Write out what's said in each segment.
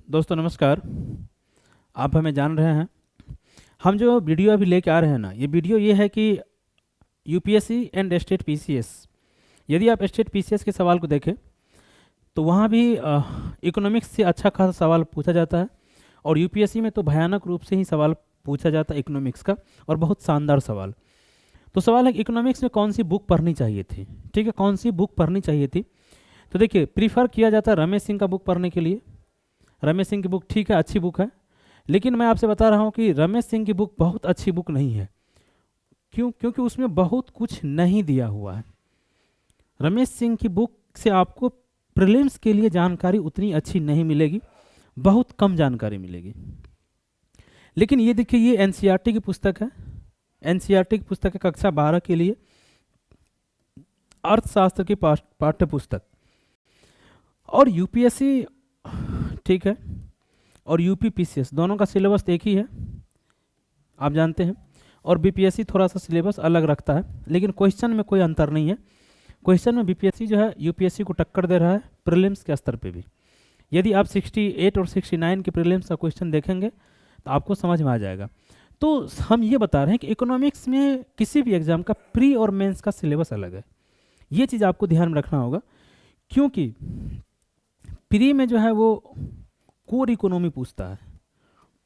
दोस्तों नमस्कार। आप हमें जान रहे हैं। हम जो वीडियो अभी लेके आ रहे हैं ना, ये वीडियो ये है कि यूपीएससी एंड स्टेट पीसीएस, यदि आप स्टेट पीसीएस के सवाल को देखें तो वहाँ भी इकोनॉमिक्स से अच्छा खासा सवाल पूछा जाता है, और यूपीएससी में तो भयानक रूप से ही सवाल पूछा जाता है इकोनॉमिक्स का, और बहुत शानदार सवाल। तो सवाल है इकोनॉमिक्स में कौन सी बुक पढ़नी चाहिए थी। ठीक है, कौन सी बुक पढ़नी चाहिए थी। तो देखिए, प्रीफर किया जाता है रमेश सिंह का बुक पढ़ने के लिए। रमेश सिंह की बुक ठीक है, अच्छी बुक है, लेकिन मैं आपसे बता रहा हूँ कि रमेश सिंह की बुक बहुत अच्छी बुक नहीं है। क्यों? क्योंकि उसमें बहुत कुछ नहीं दिया हुआ है। रमेश सिंह की बुक से आपको प्रीलिम्स के लिए जानकारी उतनी अच्छी नहीं मिलेगी, बहुत कम जानकारी मिलेगी। लेकिन ये देखिए, ये एनसीईआरटी की पुस्तक है। एनसीईआरटी की पुस्तक है कक्षा 12 के लिए, अर्थशास्त्र की पाठ्य पुस्तक। और यूपीएससी ठीक है, और यूपी पीसीएस दोनों का सिलेबस एक ही है, आप जानते हैं। और बीपीएससी थोड़ा सा सिलेबस अलग रखता है, लेकिन क्वेश्चन में कोई अंतर नहीं है। क्वेश्चन में बीपीएससी जो है यूपीएससी को टक्कर दे रहा है प्रीलिम्स के स्तर पे भी। यदि आप 68 और 69 के प्रीलिम्स का क्वेश्चन देखेंगे तो आपको समझ में आ जाएगा। तो हम ये बता रहे हैं कि इकोनॉमिक्स में किसी भी एग्जाम का प्री और मेंस का सिलेबस अलग है। ये चीज़ आपको ध्यान में रखना होगा, क्योंकि प्री में जो है वो कोर इकोनॉमी पूछता है,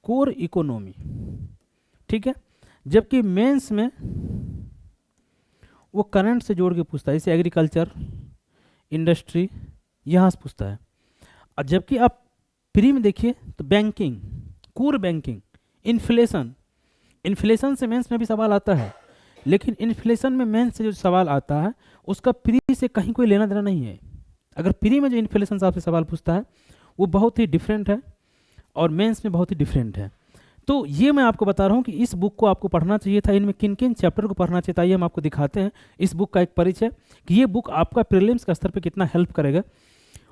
कोर इकोनॉमी, ठीक है। जबकि मेंस में वो करंट से जोड़ के पूछता है, जैसे एग्रीकल्चर, इंडस्ट्री, यहाँ से पूछता है। और जबकि आप प्री में देखिए तो banking, core banking, inflation, inflation से मेंस में भी सवाल आता है, लेकिन इन्फ्लेशन में मेंस से जो सवाल आता है उसका प्री से कहीं कोई लेना देना नहीं है। अगर प्री में जो इन्फ्लेशन से आपसे सवाल पूछता है वो बहुत ही डिफरेंट है, और मेंस में बहुत ही डिफरेंट है। तो ये मैं आपको बता रहा हूँ कि इस बुक को आपको पढ़ना चाहिए था। इनमें किन किन चैप्टर को पढ़ना चाहिए था ये हम आपको दिखाते हैं। इस बुक का एक परिचय कि ये बुक आपका प्रीलिम्स का स्तर पे कितना हेल्प करेगा।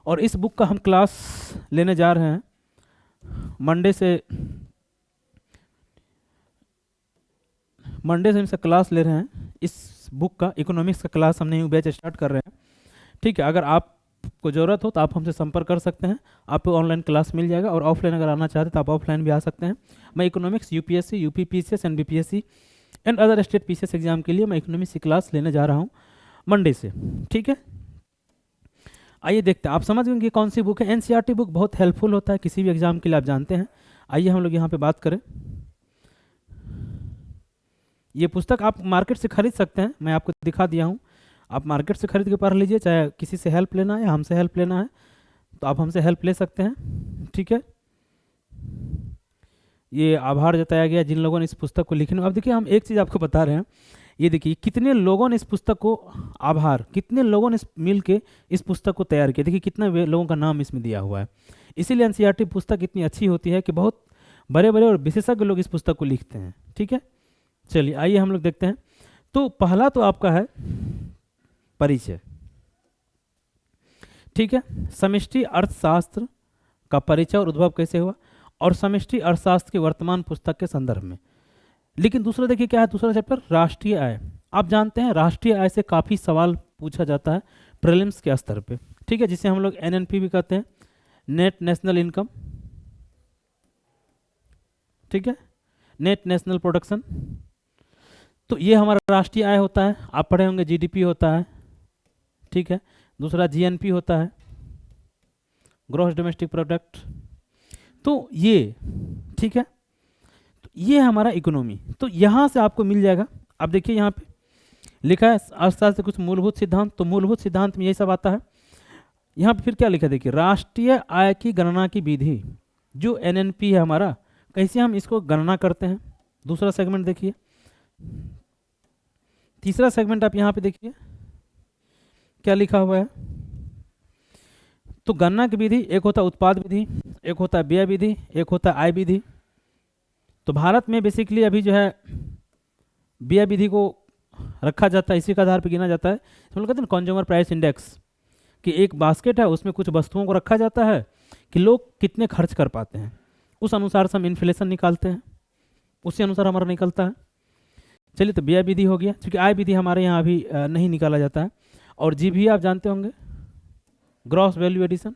और इस बुक का हम क्लास लेने जा रहे हैं मंडे से हम से क्लास ले रहे हैं। इस बुक का इकोनॉमिक्स का क्लास हमने बैच स्टार्ट कर रहे हैं, ठीक है। अगर आपको ज़रूरत हो तो आप हमसे संपर्क कर सकते हैं, आपको ऑनलाइन क्लास मिल जाएगा। और ऑफलाइन अगर आना चाहते हैं तो आप ऑफलाइन भी आ सकते हैं। मैं economics UPSC, UP PCS and BPSC and other state PCS exam के लिए मैं इकोनॉमिक्स की क्लास लेने जा रहा हूँ मंडे से, ठीक है। आइए देखते हैं, आप समझ गए कि कौन सी बुक है। एनसीईआरटी बुक बहुत हेल्पफुल होता है किसी भी एग्जाम के लिए, आप जानते हैं। आइए हम लोग यहाँ पे बात करें। ये पुस्तक आप मार्केट से खरीद सकते हैं, मैं आपको दिखा दिया हूँ। आप मार्केट से खरीद के पढ़ लीजिए, चाहे किसी से हेल्प लेना है या हमसे हेल्प लेना है तो आप हमसे हेल्प ले सकते हैं, ठीक है। ये आभार जताया गया जिन लोगों ने इस पुस्तक को लिखने। अब देखिए, हम एक चीज़ आपको बता रहे हैं, ये देखिए कितने लोगों ने इस पुस्तक को, आभार, कितने लोगों ने मिल के इस पुस्तक को तैयार किया। देखिए कितने लोगों का नाम इसमें दिया हुआ है। इसीलिए एनसीईआरटी पुस्तक इतनी अच्छी होती है कि बहुत बड़े बड़े और विशेषज्ञ लोग इस पुस्तक को लिखते हैं, ठीक है। चलिए आइए हम लोग देखते हैं। तो पहला तो आपका है परिचय, ठीक है। समष्टि अर्थशास्त्र का परिचय और उद्भव कैसे हुआ, और समष्टि अर्थशास्त्र की वर्तमान पुस्तक के संदर्भ में। लेकिन दूसरा देखिए क्या है, दूसरा चैप्टर राष्ट्रीय आय। आप जानते हैं राष्ट्रीय आय से काफ़ी सवाल पूछा जाता है प्रीलिम्स के स्तर पे, ठीक है, जिसे हम लोग एनएनपी भी कहते हैं, नेट नेशनल इनकम, ठीक है, नेट नेशनल प्रोडक्शन। तो ये हमारा राष्ट्रीय आय होता है, आप पढ़े होंगे जीडीपी होता है, ठीक है। दूसरा जीएनपी होता है, ग्रॉस डोमेस्टिक प्रोडक्ट। तो ये ठीक है, तो ये हमारा इकोनॉमी। तो यहाँ से आपको मिल जाएगा। अब देखिए यहाँ पे लिखा है अर्थशास्त्र से कुछ मूलभूत सिद्धांत, तो मूलभूत सिद्धांत में यही सब आता है। यहाँ पे फिर क्या लिखा है, देखिए राष्ट्रीय आय की गणना की विधि, जो एनएनपी है हमारा, कैसे हम इसको गणना करते हैं। दूसरा सेगमेंट देखिए, तीसरा सेगमेंट आप यहाँ पे देखिए क्या लिखा हुआ है। तो गणना की विधि, एक होता है उत्पाद विधि, एक होता है व्यय विधि, एक होता है आय विधि। तो भारत में बेसिकली अभी जो है व्यय विधि को रखा जाता है, इसी के आधार पर गिना जाता है। हम लोग कहते हैं ना कंज्यूमर प्राइस इंडेक्स, कि एक बास्केट है, उसमें कुछ वस्तुओं को रखा जाता है कि लोग कितने खर्च कर पाते हैं, उस अनुसार से हम इन्फ्लेशन निकालते हैं, उसी अनुसार हमारा निकलता है। चलिए, तो व्यय विधि हो गया, क्योंकि आय विधि हमारे यहाँ अभी नहीं निकाला जाता है। और जी भी आप जानते होंगे, ग्रॉस वैल्यू एडिशन,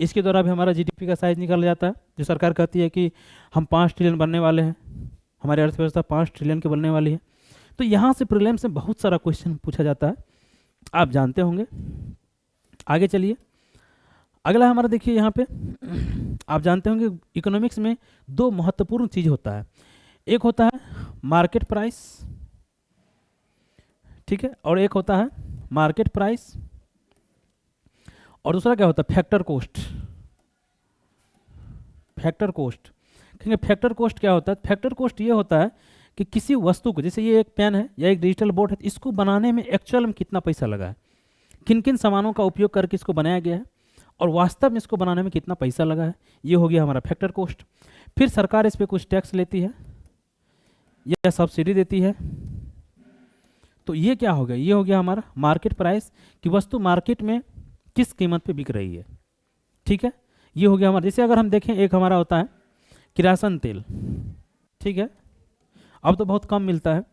इसके द्वारा भी हमारा जीडीपी का साइज निकल जाता है। जो सरकार कहती है कि हम 5 ट्रिलियन बनने वाले हैं, हमारी अर्थव्यवस्था 5 ट्रिलियन की बनने वाली है। तो यहाँ से प्रीलिम्स में बहुत सारा क्वेश्चन पूछा जाता है, आप जानते होंगे। आगे चलिए, अगला हमारा देखिए यहाँ पे आप जानते होंगे इकोनॉमिक्स में दो महत्वपूर्ण चीज़ होता है, एक होता है मार्केट प्राइस, ठीक है, और एक होता है मार्केट प्राइस, और दूसरा क्या होता है फैक्टर कोस्ट। फैक्टर कोस्ट कहेंगे, फैक्टर कोस्ट क्या होता है? फैक्टर कोस्ट ये होता है कि किसी वस्तु को, जैसे ये एक पेन है या एक डिजिटल बोर्ड है, इसको बनाने में एक्चुअल में कितना पैसा लगा है, किन किन सामानों का उपयोग करके इसको बनाया गया है, और वास्तव में इसको बनाने में कितना पैसा लगा है, ये हो गया हमारा फैक्टर कोस्ट। फिर सरकार इस पर कुछ टैक्स लेती है या सब्सिडी देती है, तो ये क्या हो गया? ये हो गया हमारा मार्केट प्राइस, कि वस्तु मार्केट में किस कीमत पे बिक रही है, ठीक है। ये हो गया हमारा, जैसे अगर हम देखें एक हमारा होता है किरासन तेल, ठीक है, अब तो बहुत कम मिलता है,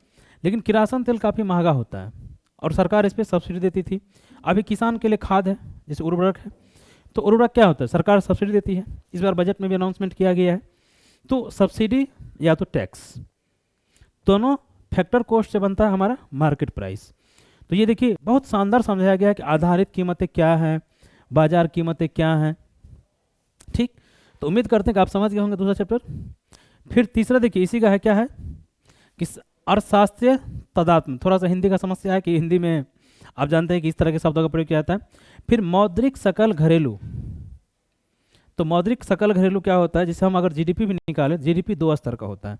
लेकिन किरासन तेल काफ़ी महंगा होता है और सरकार इस पर सब्सिडी देती थी। अभी किसान के लिए खाद है, जैसे उर्वरक है, तो उर्वरक क्या होता है? सरकार सब्सिडी देती है, इस बार बजट में भी अनाउंसमेंट किया गया है। तो सब्सिडी या तो टैक्स, दोनों फैक्टर कोस्ट से बनता है हमारा मार्केट प्राइस। तो ये देखिए बहुत शानदार समझाया गया है कि आधारित कीमतें क्या हैं, बाजार कीमतें क्या हैं, ठीक। तो उम्मीद करते हैं कि आप समझ गए होंगे दूसरा चैप्टर। फिर तीसरा देखिए इसी का है, क्या है कि अर्थशास्त्रीय तदात्म, थोड़ा सा हिंदी का समस्या है कि हिंदी में आप जानते हैं कि इस तरह के शब्दों का प्रयोग किया जाता है। फिर मौद्रिक सकल घरेलू, तो मौद्रिक सकल घरेलू क्या होता है? जैसे हम अगर जीडीपी भी निकालें, जीडीपी दो स्तर का होता है।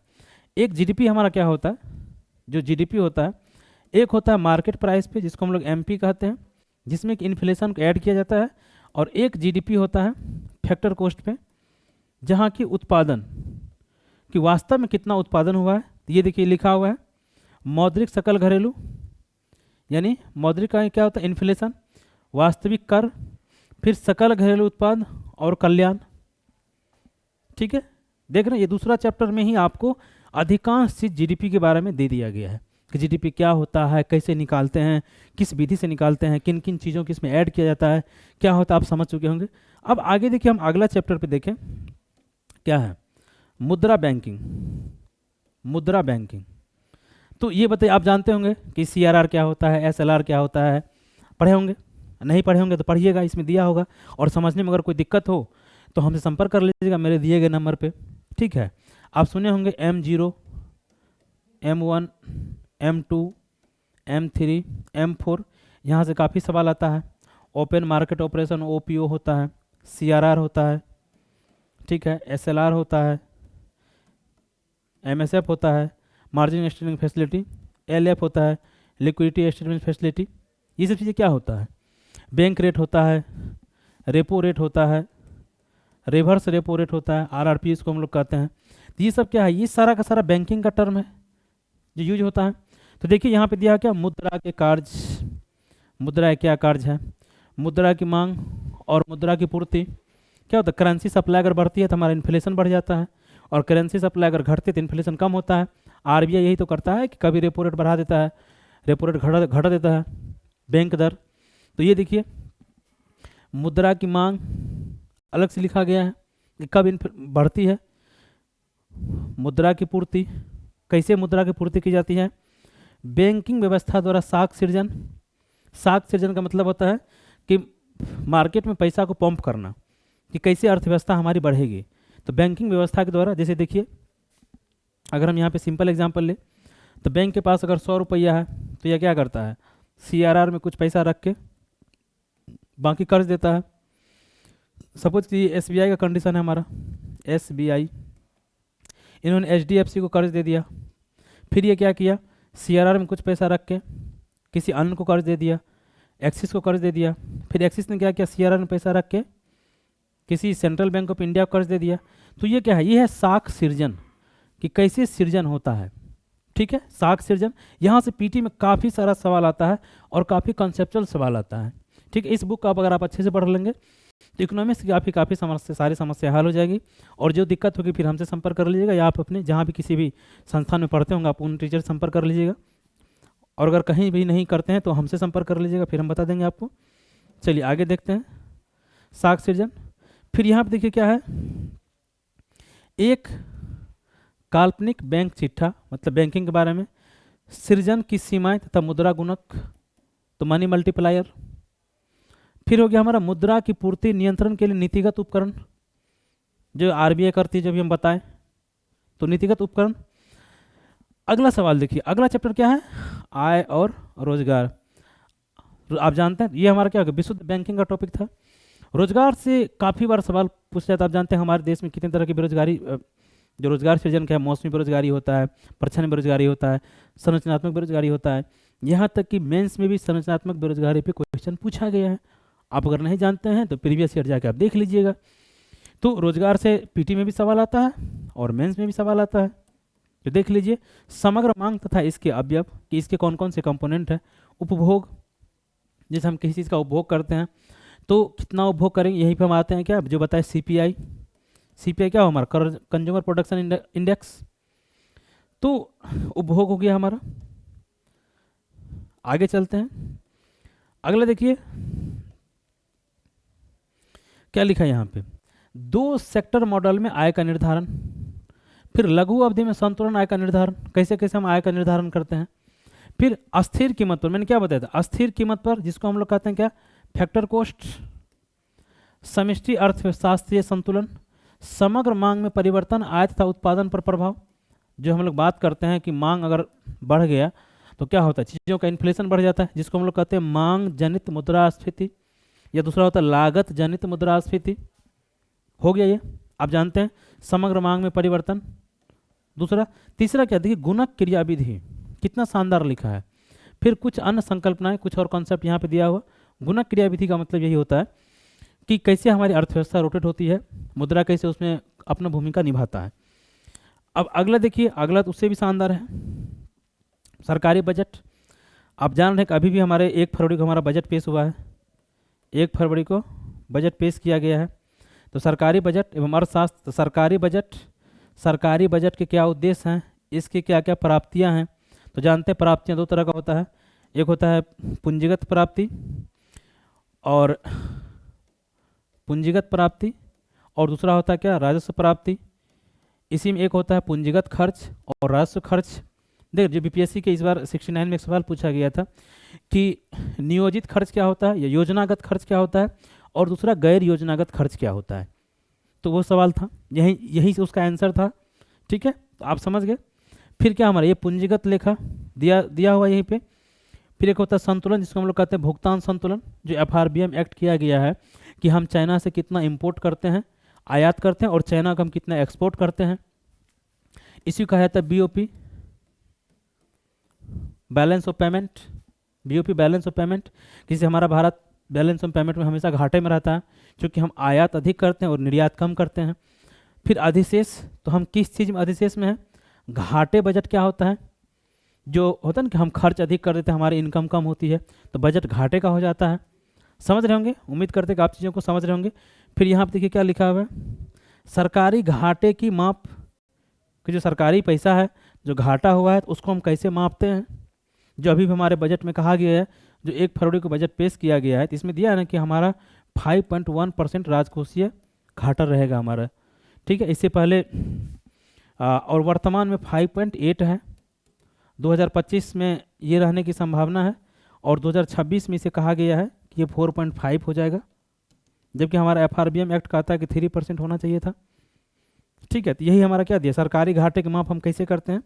एक जीडीपी हमारा क्या होता है, जो जीडीपी होता है, एक होता है मार्केट प्राइस पे, जिसको हम लोग एमपी कहते हैं, जिसमें कि इन्फ्लेशन को ऐड किया जाता है, और एक जीडीपी होता है फैक्टर कोस्ट पे, जहाँ की उत्पादन कि वास्तव में कितना उत्पादन हुआ है। ये देखिए लिखा हुआ है मौद्रिक सकल घरेलू, यानी मौद्रिक का क्या होता है? इन्फ्लेशन, वास्तविक कर, फिर सकल घरेलू उत्पाद और कल्याण, ठीक है। देख रहे हैं, ये दूसरा चैप्टर में ही आपको अधिकांश चीज जीडीपी के बारे में दे दिया गया है कि जीडीपी क्या होता है, कैसे निकालते हैं, किस विधि से निकालते हैं, किन किन चीज़ों को इसमें ऐड किया जाता है, क्या होता है, आप समझ चुके होंगे। अब आगे देखिए, हम अगला चैप्टर पे देखें क्या है, मुद्रा बैंकिंग। मुद्रा बैंकिंग, तो ये बताइए, आप जानते होंगे कि सीआरआर क्या होता है, एसएलआर क्या होता है, पढ़े होंगे, नहीं पढ़े होंगे तो पढ़िएगा, इसमें दिया होगा। और समझने में अगर कोई दिक्कत हो तो हमसे संपर्क कर लीजिएगा मेरे दिए गए नंबर पे, ठीक है। आप सुने होंगे M0, M1, M2, M3, M4, यहाँ से काफ़ी सवाल आता है। ओपन मार्केट ऑपरेशन OPO होता है, CRR होता है, ठीक है, SLR होता है, MSF होता है, मार्जिन स्टेटमेंट फैसिलिटी, LF होता है, लिक्विडिटी स्टेटमेंट फैसिलिटी। ये सब चीज़ें क्या होता है? बैंक रेट होता है, रेपो रेट होता है, रिवर्स रेपो रेट होता है, RRP इसको हम लोग कहते हैं। तो ये सब क्या है? ये सारा का सारा बैंकिंग का टर्म है जो यूज होता है। तो देखिए यहाँ पे दिया क्या, मुद्रा के कार्य, मुद्रा क्या कार्य है, मुद्रा की मांग और मुद्रा की पूर्ति। क्या होता है? करेंसी सप्लाई अगर बढ़ती है तो हमारा इन्फ्लेशन बढ़ जाता है, और करेंसी सप्लाई अगर घटती है तो इन्फ्लेशन कम होता है। RBI यही तो करता है कि कभी रेपो रेट बढ़ा देता है, रेपो रेट घटा देता है, बैंक दर। तो ये देखिए मुद्रा की मांग अलग से लिखा गया है कि कब बढ़ती है, मुद्रा की पूर्ति, कैसे मुद्रा की पूर्ति की जाती है? बैंकिंग व्यवस्था द्वारा साख सृजन। साख सृजन का मतलब होता है कि मार्केट में पैसा को पंप करना, कि कैसे अर्थव्यवस्था हमारी बढ़ेगी। तो बैंकिंग व्यवस्था के द्वारा, जैसे देखिए अगर हम यहाँ पे सिंपल एग्जांपल ले, तो बैंक के पास अगर 100 रुपया है तो यह क्या करता है, CRR में कुछ पैसा रख के बाकी कर्ज देता है। सपोज कि SBI का कंडीशन है हमारा, SBI, इन्होंने HDFC को कर्ज दे दिया, फिर ये क्या किया, CRR में कुछ पैसा रख के किसी अन्य को कर्ज दे दिया, एक्सिस को कर्ज दे दिया, फिर एक्सिस ने क्या किया, CRR में पैसा रख के किसी सेंट्रल बैंक ऑफ इंडिया को कर्ज दे दिया। तो ये क्या है, ये है साख सृजन, कि कैसे सृजन होता है, ठीक है, साख सृजन। यहाँ से पीटी में काफ़ी सारा सवाल आता है और काफ़ी कॉन्सेप्चुअल सवाल आता है, ठीक है। इस बुक को आप अगर आप अच्छे से पढ़ लेंगे तो इकोनॉमिक्स की काफ़ी समस्या, सारी समस्या हल हो जाएगी। और जो दिक्कत होगी फिर हमसे संपर्क कर लीजिएगा, या आप अपने जहाँ भी किसी भी संस्थान में पढ़ते होंगे आप उन टीचर से संपर्क कर लीजिएगा। और अगर कहीं भी नहीं करते हैं तो हमसे संपर्क कर लीजिएगा, फिर हम बता देंगे आपको। चलिए आगे देखते हैं, साख सृजन। फिर यहाँ पे देखिए क्या है, एक काल्पनिक बैंक चिट्ठा, मतलब बैंकिंग के बारे में, सृजन की सीमाएं तथा मुद्रा गुणक, तो मनी मल्टीप्लायर। फिर हो गया हमारा मुद्रा की पूर्ति नियंत्रण के लिए नीतिगत उपकरण, जो आरबीआई करती है, जो भी हम बताएं, तो नीतिगत उपकरण। अगला सवाल देखिए, अगला चैप्टर क्या है, आय और रोजगार। आप जानते हैं ये हमारा क्या होगा, विशुद्ध बैंकिंग का टॉपिक था। रोजगार से काफ़ी बार सवाल पूछा जाता है। आप जानते हैं हमारे देश में कितने तरह की बेरोजगारी, जो रोजगार सृजन का है, मौसमी बेरोजगारी होता है, प्रच्छन्न बेरोजगारी होता है, संरचनात्मक बेरोजगारी होता है, यहाँ तक कि मेंस में भी संरचनात्मक बेरोजगारी पे क्वेश्चन पूछा गया है। आप अगर नहीं जानते हैं तो प्रीवियस ईयर जाके आप देख लीजिएगा। तो रोजगार से पीटी में भी सवाल आता है और मेंस में भी सवाल आता है, तो देख लीजिए। समग्र मांग तथा इसके अवयव, कि इसके कौन कौन से कंपोनेंट हैं। उपभोग, जैसे हम किसी चीज़ का उपभोग करते हैं तो कितना उपभोग करेंगे, यहीं पे हम आते हैं क्या, जो बताए सीपीआई। सीपीआई क्या हो हमारा, कंज्यूमर प्रोडक्शन इंडेक्स। तो उपभोग हो गया हमारा। आगे चलते हैं, अगला देखिए क्या लिखा है यहाँ पे, दो सेक्टर मॉडल में आय का निर्धारण। फिर लघु अवधि में संतुलन आय का निर्धारण, कैसे कैसे हम आय का निर्धारण करते हैं। फिर अस्थिर कीमत पर, मैंने क्या बताया था, अस्थिर कीमत पर, जिसको हम लोग कहते हैं क्या, फैक्टर कॉस्ट। समष्टि अर्थशास्त्रीय संतुलन, समग्र मांग में परिवर्तन, आय तथा उत्पादन पर प्रभाव। जो हम लोग बात करते हैं कि मांग अगर बढ़ गया तो क्या होता है, चीज़ों का इन्फ्लेशन बढ़ जाता है, जिसको हम लोग कहते हैं मांग जनित मुद्रास्फीति, या दूसरा होता है लागत जनित मुद्रास्फीति। हो गया ये, आप जानते हैं समग्र मांग में परिवर्तन। दूसरा, तीसरा क्या, देखिए गुणक क्रिया विधि, कितना शानदार लिखा है। फिर कुछ अन्य संकल्पनाएं, कुछ और कॉन्सेप्ट यहाँ पे दिया हुआ। गुणक क्रिया विधि का मतलब यही होता है कि कैसे हमारी अर्थव्यवस्था रोटेट होती है, मुद्रा कैसे उसमें अपना भूमिका निभाता है। अब अगला देखिए, अगला तो उससे भी शानदार है, सरकारी बजट। आप जान रहे हैं कि अभी भी हमारे 1 फरवरी को हमारा बजट पेश हुआ है, 1 फरवरी को बजट पेश किया गया है। तो सरकारी बजट एवं अर्थशास्त्र, तो सरकारी बजट के क्या उद्देश्य हैं, इसकी क्या क्या प्राप्तियां हैं। तो जानते हैं प्राप्तियां दो तरह का होता है, एक होता है पूंजीगत प्राप्ति और दूसरा होता है क्या, राजस्व प्राप्ति। इसी में एक होता है पूंजीगत खर्च और राजस्व खर्च। देख, जो बीपीएससी के इस बार 69 में एक सवाल पूछा गया था कि नियोजित खर्च क्या होता है, या योजनागत खर्च क्या होता है, और दूसरा गैर योजनागत खर्च क्या होता है। तो वो सवाल था, यही से उसका आंसर था। ठीक है, तो आप समझ गए। फिर क्या हमारा ये पूंजीगत लेखा दिया हुआ यहीं पे। फिर एक होता है संतुलन, जिसको हम लोग कहते हैं भुगतान संतुलन, जो एफआरबीएम एक्ट किया गया है कि हम चाइना से कितना इंपोर्ट करते हैं, आयात करते हैं, और चाइना का हम कितना एक्सपोर्ट करते हैं। इसी कहा जाता है BOP, balance of payment. BOP balance of payment, किसी हमारा भारत बैलेंस ऑफ पेमेंट में हमेशा घाटे में रहता है, क्योंकि हम आयात अधिक करते हैं और निर्यात कम करते हैं। फिर अधिशेष, तो हम किस चीज़ में अधिशेष में हैं, घाटे बजट क्या होता है, जो होता है ना कि हम खर्च अधिक कर देते हैं, हमारी इनकम कम होती है, तो बजट घाटे का हो जाता है। समझ रहे होंगे, उम्मीद करते हैं कि आप चीज़ों को समझ रहे होंगे। फिर यहाँ पर देखिए क्या लिखा हुआ है, सरकारी घाटे की माप, कि जो सरकारी पैसा है जो घाटा हुआ है, तो उसको हम कैसे मापते हैं। जो अभी भी हमारे बजट में कहा गया है, जो 1 फरवरी को बजट पेश किया गया है, तो इसमें दिया है ना कि हमारा 5.1% राजकोषीय घाटा रहेगा हमारा। ठीक है, इससे पहले और वर्तमान में 5.8 है, 2025 में ये रहने की संभावना है, और 2026 में इसे कहा गया है कि ये 4.5 हो जाएगा, जबकि हमारा एफआरबीएम एक्ट कहता है कि 3% होना चाहिए था। ठीक है, तो यही हमारा क्या दिया, सरकारी घाटे के माप हम कैसे करते हैं।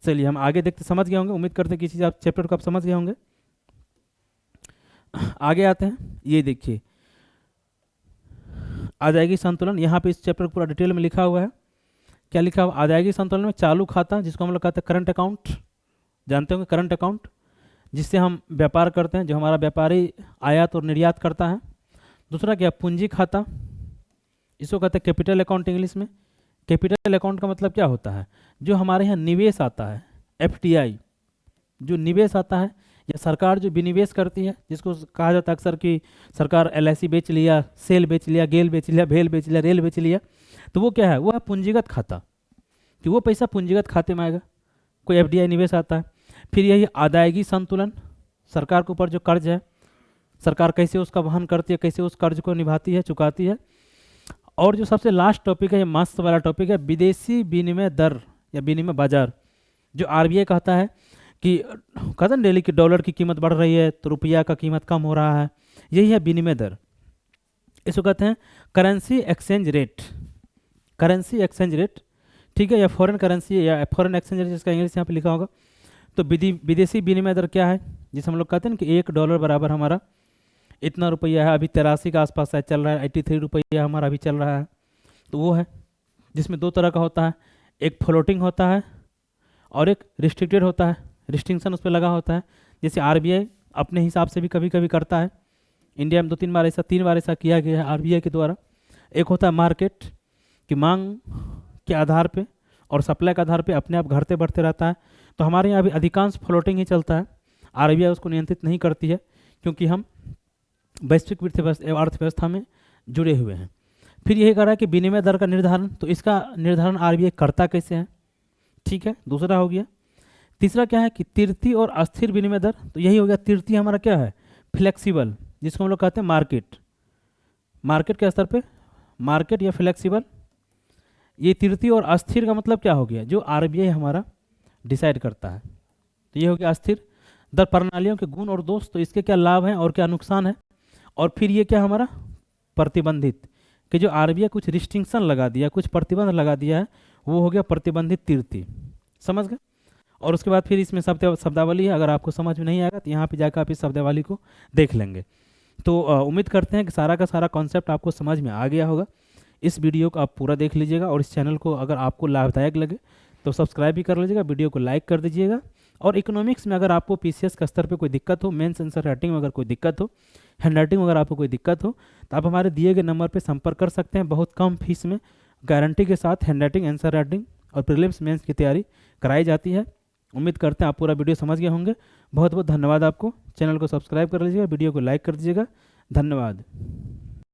चलिए हम आगे देखते, समझ गए होंगे, उम्मीद करते हैं कि चीज़ आप चैप्टर को आप समझ गए होंगे। आगे आते हैं, ये देखिए अदायगी संतुलन। यहाँ पे इस चैप्टर पूरा डिटेल में लिखा हुआ है। क्या लिखा हुआ, अदायगी संतुलन में चालू खाता, जिसको हम लोग कहते हैं करंट अकाउंट, जानते होंगे करंट अकाउंट, जिससे हम व्यापार करते हैं, जो हमारा व्यापारी आयात और निर्यात करता है। दूसरा क्या, पूंजी खाता, इसको कहते हैं कैपिटल अकाउंट इंग्लिश में। कैपिटल अकाउंट का मतलब क्या होता है, जो हमारे यहाँ निवेश आता है, एफटीआई, जो निवेश आता है, या सरकार जो विनिवेश करती है, जिसको कहा जाता है अक्सर कि सरकार एलआईसी बेच लिया, सेल बेच लिया, गेल बेच लिया, भेल बेच लिया, रेल बेच लिया, तो वो क्या है, वो है पूंजीगत खाता, कि वो पैसा पूंजीगत खाते में आएगा, कोई एफडीआई निवेश आता है। फिर यही अदायगी संतुलन, सरकार के ऊपर जो कर्ज है, सरकार कैसे उसका वहन करती है, कैसे उस कर्ज को निभाती है, चुकाती है। और जो सबसे लास्ट टॉपिक है, ये मस्त वाला टॉपिक है, विदेशी विनिमय दर या विनिमय बाजार। जो आरबीआई कहता है कि कहता है डेली की डॉलर की कीमत बढ़ रही है तो रुपया का कीमत कम हो रहा है, यही है विनिमय दर। इसको कहते हैं currency exchange rate, currency exchange rate, ठीक है, या फॉरेन करेंसी या फॉरेन एक्सचेंज रेट जिसका इंग्लिश यहाँ पे लिखा होगा। तो विदेशी विनिमय दर क्या है, जिसे हम लोग कहते हैं ना कि $1 बराबर हमारा इतना रुपया है, अभी 83 के आसपास शायद चल रहा है, 83 रुपया हमारा अभी चल रहा है। तो वो है जिसमें दो तरह का होता है, एक फ्लोटिंग होता है और एक रिस्ट्रिक्टेड होता है, रिस्ट्रिक्शन उस पर लगा होता है। जैसे आरबीआई अपने हिसाब से भी कभी कभी करता है, इंडिया में 3 बार ऐसा किया गया है आरबीआई के द्वारा। एक होता है मार्केट की मांग के आधार पे और सप्लाई के आधार पे अपने आप घटते बढ़ते रहता है। तो हमारे यहाँ अभी अधिकांश फ्लोटिंग ही चलता है, आरबीआई उसको नियंत्रित नहीं करती है क्योंकि हम वैश्विक अर्थव्यवस्था में जुड़े हुए हैं। फिर यही कह रहा है कि विनिमय दर का निर्धारण, तो इसका निर्धारण आरबीआई करता कैसे है, ठीक है, दूसरा हो गया। तीसरा क्या है कि तीर्थी और अस्थिर विनिमय दर, तो यही हो गया। तीर्थी हमारा क्या है, फ्लेक्सिबल, जिसको हम लोग कहते हैं मार्केट, मार्केट के स्तर पे मार्केट या फ्लेक्सिबल। ये तीर्थी और अस्थिर का मतलब क्या हो गया, जो आरबीआई हमारा डिसाइड करता है। तो ये हो गया अस्थिर दर प्रणालियों के गुण और दोष, तो इसके क्या लाभ हैं और क्या नुकसान है। और फिर ये क्या हमारा प्रतिबंधित, कि जो आरबीआई कुछ रिस्ट्रिक्शन लगा दिया, कुछ प्रतिबंध लगा दिया है, वो हो गया प्रतिबंधित तीर्थी, समझ गए। और उसके बाद फिर इसमें शब्दावली है, अगर आपको समझ में नहीं आएगा तो यहाँ पे जाकर आप इस शब्दावली को देख लेंगे। तो उम्मीद करते हैं कि सारा का सारा कॉन्सेप्ट आपको समझ में आ गया होगा। इस वीडियो को आप पूरा देख लीजिएगा और इस चैनल को अगर आपको लाभदायक लगे तो सब्सक्राइब भी कर लीजिएगा, वीडियो को लाइक कर दीजिएगा। और इकोनॉमिक्स में अगर आपको पीसीएस का स्तर पे कोई दिक्कत हो, मेंस आंसर राइटिंग में अगर कोई दिक्कत हो, हैंड राइटिंग में अगर आपको कोई दिक्कत हो, तो आप हमारे दिए गए नंबर पे संपर्क कर सकते हैं। बहुत कम फीस में गारंटी के साथ हैंड राइटिंग, आंसर राइटिंग और प्रीलिम्स मेंस की तैयारी कराई जाती है। उम्मीद करते हैं आप पूरा वीडियो समझ गए होंगे। बहुत बहुत धन्यवाद आपको। चैनल को सब्सक्राइब कर लीजिएगा, वीडियो को लाइक कर दीजिएगा। धन्यवाद।